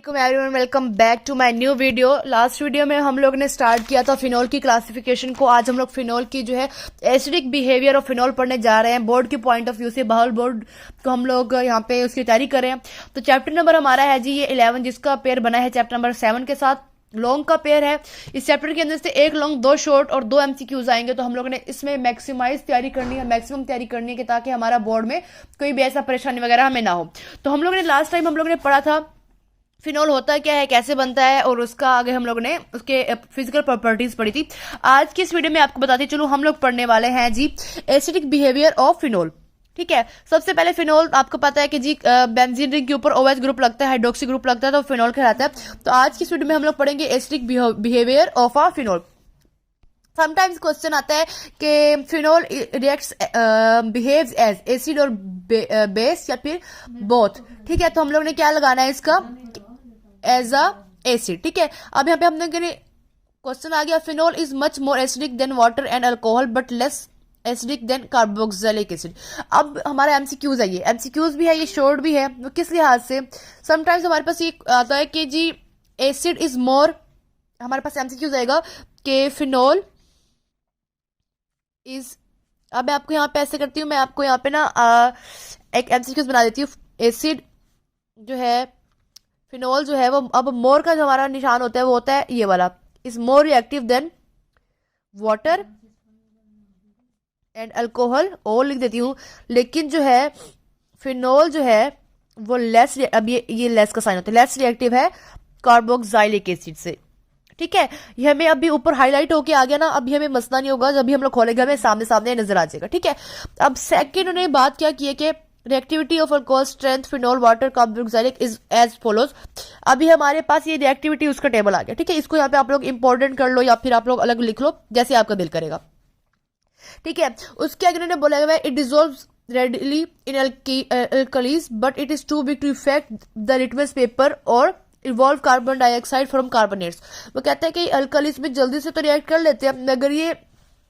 Everyone, welcome back to my new video. Last video में हम लोग ने स्टार्ट किया था फिनोल की क्लासिफिकेशन को। आज हम लोग फिनोल की जो है एसिडिक बिहेवियर ऑफ फिनोल पढ़ने जा रहे हैं बोर्ड के पॉइंट ऑफ व्यू से। बहल बोर्ड को हम लोग यहाँ पे उसकी तैयारी कर रहे हैं। तो चैप्टर नंबर हमारा है जी ये 11, जिसका पेयर बना है चैप्टर नंबर 7 के साथ। लॉन्ग का पेयर है। इस चैप्टर के अंदर से एक लॉन्ग, 2 शॉर्ट और 2 एमसीक्यूज आएंगे। तो हम लोगों ने इसमें मैक्सिमाइज तैयारी करनी है, मैक्सिमम तैयारी करनी है, ताकि हमारा बोर्ड में कोई भी ऐसा परेशानी वगैरह हमें ना हो। तो हम लोगों ने लास्ट टाइम हम लोगों ने पढ़ा था फिनोल होता क्या है, कैसे बनता है, और उसका आगे हम लोगों ने उसके फिजिकल प्रॉपर्टीज पढ़ी थी। आज की इस वीडियो में आपको बताती चलो हम लोग पढ़ने वाले हैं जी एसिडिक बिहेवियर ऑफ फिनोल। ठीक है, सबसे पहले फिनोल आपको पता है कि जी बेंजीन रिंग के ऊपर OH ग्रुप लगता है, हाइड्रोक्सी ग्रुप लगता है, तो फिनोल कहलाता है। तो आज की इस वीडियो में हम लोग पढ़ेंगे acidic behaviour of a phenol. Sometimes question आता है कि phenol reacts behaves as acid और बेस या फिर बोथ। ठीक है, तो हम लोग ने क्या लगाना है इसका, एज अ एसिड। ठीक है, अब यहाँ पे हमने क्वेश्चन आ गया, phenol is much more acidic then water and alcohol but less acidic then carboxylic acid. अब हमारा एमसीक्यूज है, ये एमसीक्यूज भी है, ये शॉर्ट भी है। वो किस लिहाज से, समटाइम्स हमारे पास ये आता है कि जी एसिड इज मोर, हमारे पास एमसीक्यूज आएगा कि फिनोल इज, अब मैं आपको यहाँ पे ऐसे करती हूँ, मैं आपको यहाँ पे ना एक एमसीक्यूज बना देती हूँ। एसिड जो है, फिनोल जो है वो, अब मोर का जो हमारा निशान होता है वो होता है ये वाला, is more reactive than water and alcohol, और लिख देती हूँ। लेकिन जो है फिनोल जो है वो लेस, अब ये लेस का साइन होता है, लेस रिएक्टिव है कार्बोक्सिलिक एसिड से। ठीक है, ये हमें अभी ऊपर हाईलाइट होके आ गया ना, अभी हमें मसला नहीं होगा, जब भी हम लोग खोलेंगे हमें सामने सामने नजर आ जाएगा। ठीक है, अब सेकंड उन्होंने बात क्या की है कि reactivity of alcohol strength phenol water carboxylic is as follows. अभी हमारे पास ये रिएक्टिविटी उसका टेबल आ गया। ठीक है, इसको यहाँ पे आप लोग इंपॉर्टेंट कर लो या फिर आप लोग अलग लिख लो, जैसे आपका दिल करेगा। ठीक है, उसके आगे उन्होंने बोला हुआ है it dissolves readily in alkalis but it is too big to affect the litmus paper or evolve carbon dioxide from carbonates। वो कहते हैं कि अल्कलीज में जल्दी से तो रिएक्ट कर लेते हैं, मगर ये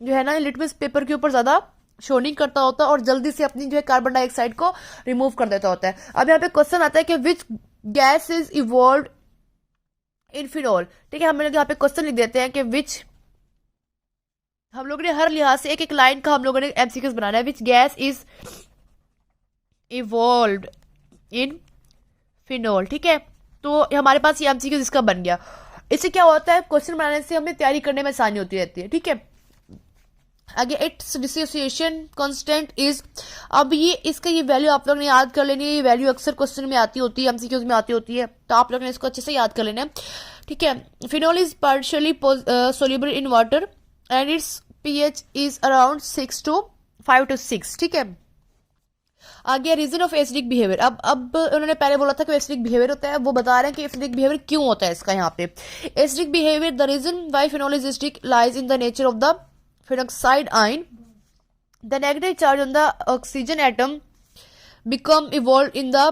जो है ना लिटमस पेपर के ऊपर ज्यादा शो नहीं करता होता और जल्दी से अपनी जो है कार्बन डाइऑक्साइड को रिमूव कर देता होता है। अब यहाँ पे क्वेश्चन आता है कि which gas is evolve in phenol. ठीक है, हम लोग यहाँ पे क्वेश्चन लिख देते हैं कि विच, हम लोगों ने हर लिहाज से एक एक लाइन का हम लोगों ने एमसीक्यूज बनाना है। Which gas is evolved in phenol. ठीक है, तो हमारे पास ये एमसीक्यूज इसका बन गया। इससे क्या होता है, क्वेश्चन बनाने से हमें तैयारी करने में आसानी होती रहती है। ठीक है, आगे इट्स डिसोसिएशन कांस्टेंट इज, अब ये इसका ये वैल्यू आप लोग ने याद कर लेनी है। ये वैल्यू अक्सर क्वेश्चन में आती होती है, एमसीक्यूज में आती होती है, तो आप लोग ने इसको अच्छे से याद कर लेना है। ठीक है, phenol is partially soluble in water and it's pH is around 5 to 6। ठीक है, आगे रीजन ऑफ एसिडिक बिहेवियर। अब उन्होंने पहले बोला था कि एसिडिक बिहेवियर होता है, वो बता रहे हैं कि एसिडिक बिहेवियर क्यों होता है इसका। यहाँ पे acidic behaviour, the reason why phenol is acidic lies in the nature of the phenoxide ion. The negative charge on the oxygen atom become evolved in the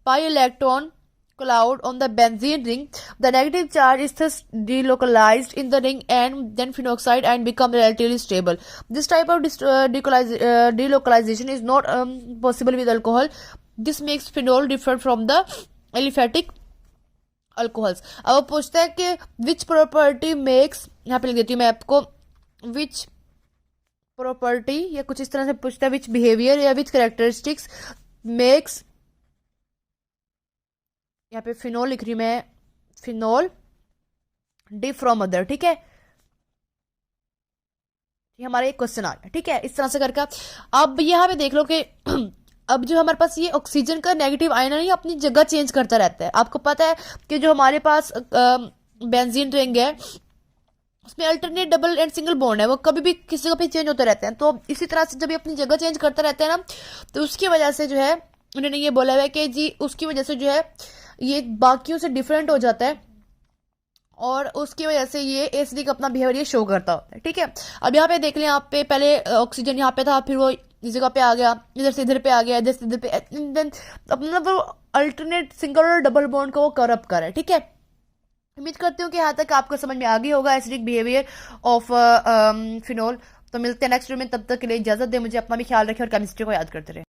pi electron cloud on the benzene ring. The negative charge is thus delocalized in the ring and then phenoxide and become relatively stable. This type of delocalization is not possible with alcohol. This makes phenol different from the aliphatic alcohols. अब वो पूछता है कि which property makes, यहाँ पे लिख देती हूँ मैं आपको, which property या कुछ इस तरह से पूछता है, which behavior या which characteristics makes, यहाँ पे फिनोल लिख रही मैं, फिनोल डिफ फ्रॉम अदर। ठीक है, ये हमारा एक क्वेश्चन आ गया। ठीक है, इस तरह से करके अब यहाँ पे देख लो कि अब जो हमारे पास ये ऑक्सीजन का नेगेटिव आयन है, ये अपनी जगह चेंज करता रहता है। आपको पता है कि जो हमारे पास बेंजीन रिंग है उसमें alternate double and single bond है, वो कभी भी किसी को भी चेंज होते रहते हैं। तो इसी तरह से जब ये अपनी जगह चेंज करता रहता है ना, तो उसकी वजह से जो है उन्होंने ये बोला हुआ है कि जी उसकी वजह से जो है ये बाकियों से डिफरेंट हो जाता है और उसकी वजह से ये एसिडिक अपना बिहेवियर ये शो करता होता है। ठीक है, अब यहाँ पे देख लें, आप पे पहले ऑक्सीजन यहाँ पे था, फिर वो इस जगह पे आ गया, इधर से इधर पे आ गया, इधर से इधर पे, देन अपना वो अल्टरनेट सिंगल और डबल बॉन्ड को वो करप्ट कर रहा है। ठीक है, उम्मीद करती हूँ कि यहाँ तक आपको समझ में आ गई होगा एसिडिक बिहेवियर ऑफ फिनोल। तो मिलते हैं नेक्स्ट वीडियो में, तब तक के लिए इजाजत दे मुझे, अपना भी ख्याल रखें और केमिस्ट्री को याद करते रहे।